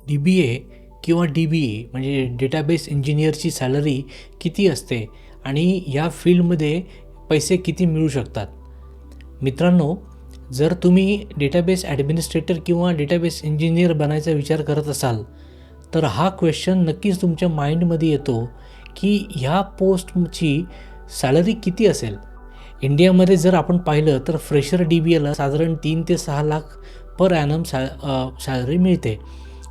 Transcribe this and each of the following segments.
DBA किंवा DBE म्हणजे database इंजिनियरची salary किती असते आणि या फील्डमध्ये पैसे किती मिळू शकतात? मित्रांनो, जर तुम्ही डेटाबेस ॲडमिनिस्ट्रेटर किंवा डेटाबेस इंजिनियर बनायचा विचार करत असाल तर हा क्वेश्चन नक्कीच तुमच्या माइंडमध्ये येतो की ह्या पोस्टची सॅलरी किती असेल. इंडियामध्ये जर आपण पाहिलं तर फ्रेशर DBAला साधारण 3 ते 6 लाख पर ॲनम सॅलरी मिळते.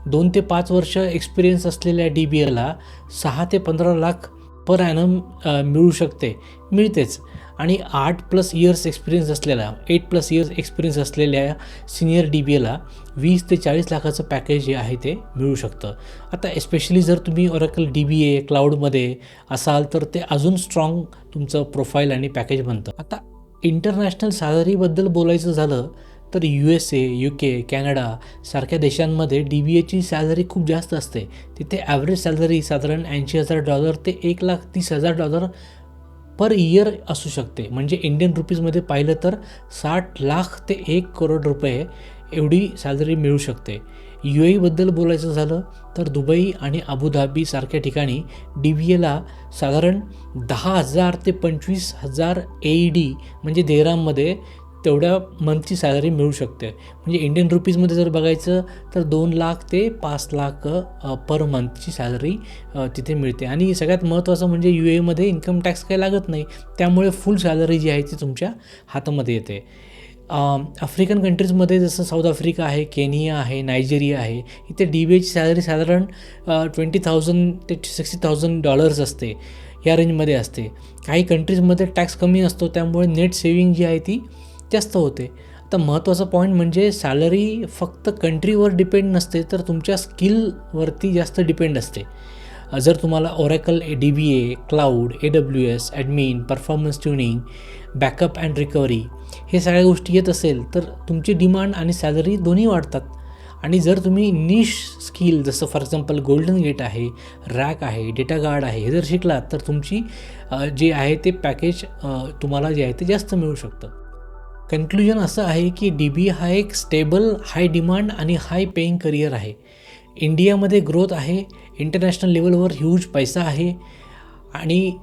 2 ते 5 वर्ष एक्सपिरियन्स असलेल्या DBAला 6 ते 15 लाख पर ॲनम मिळतेच. आणि 8+ इयर्स एक्सपिरियन्स असलेला 8+ इयर्स एक्सपिरियन्स असलेल्या सिनियर DBAला 20 ते 40 लाखाचं पॅकेज जे आहे ते मिळू शकतं. आता एस्पेशली जर तुम्ही Oracle DBA क्लाउडमध्ये असाल तर ते अजून स्ट्रॉंग तुमचं प्रोफाईल आणि पॅकेज बनतं. आता इंटरनॅशनल सॅलरीबद्दल बोलायचं झालं तर USA, UK, कॅनडा सारख्या देशांमध्ये DBAची सॅलरी खूप जास्त असते. तिथे ॲव्हरेज सॅलरी साधारण $80,000 ते $1,30,000 पर इयर असू शकते. म्हणजे इंडियन रुपीजमध्ये पाहिलं तर 60 लाख ते 1 करोड रुपये एवढी सॅलरी मिळू शकते. UAEबद्दल बोलायचं झालं तर दुबई आणि अबुधाबी सारख्या ठिकाणी DBAला साधारण 10,000 ते 25,000 AED म्हणजे देराममध्ये तेवढ्या मंथची सॅलरी मिळू शकते. म्हणजे इंडियन रुपीजमध्ये जर बघायचं तर 2 लाख ते 5 लाख पर मंथची सॅलरी तिथे मिळते. आणि सगळ्यात महत्त्वाचं म्हणजे UAEमध्ये इन्कम टॅक्स काही लागत नाही, त्यामुळे फुल सॅलरी जी आहे ती तुमच्या हातामध्ये येते. आफ्रिकन कंट्रीजमध्ये जसं साऊथ आफ्रिका आहे, केनिया आहे, नायजेरिया आहे, इथे DBAची सॅलरी साधारण $20,000 ते $60,000 असते, या रेंजमध्ये असते. काही कंट्रीजमध्ये टॅक्स कमी असतो, त्यामुळे नेट सेविंग जी आहे ती जास्त होते. आता महत्त्वाचा पॉईंट म्हणजे सॅलरी फक्त कंट्रीवर डिपेंड नसते तर तुमच्या स्किलवरती जास्त डिपेंड असते. जर तुम्हाला Oracle DBA, cloud, AWS, admin, performance tuning, backup and recovery हे सगळ्या गोष्टी येत असेल तर तुमची डिमांड आणि सॅलरी दोन्ही वाढतात. आणि जर तुम्ही निश स्किल जसं फॉर एक्झाम्पल गोल्डन गेट आहे, रॅक आहे, डेटा गार्ड आहे हे जर शिकलात तर तुमची जे आहे ते पॅकेज तुम्हाला जे आहे ते जास्त मिळू शकतं. कन्क्लुजन असं आहे की DBA हा एक स्टेबल, हाय डिमांड आणि हाय पेईंग करिअर आहे. इंडियामध्ये ग्रोथ आहे, इंटरनॅशनल लेवलवर ह्यूज पैसा आहे आणि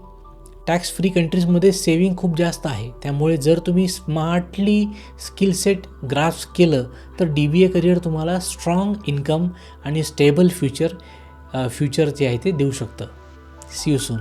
टॅक्स फ्री कंट्रीजमध्ये सेविंग खूप जास्त आहे. त्यामुळे जर तुम्ही स्मार्टली स्किल सेट ग्रास्प केलं तर DBA करिअर तुम्हाला स्ट्रॉंग इन्कम आणि स्टेबल फ्युचर जे आहे ते देऊ शकतं. See you soon.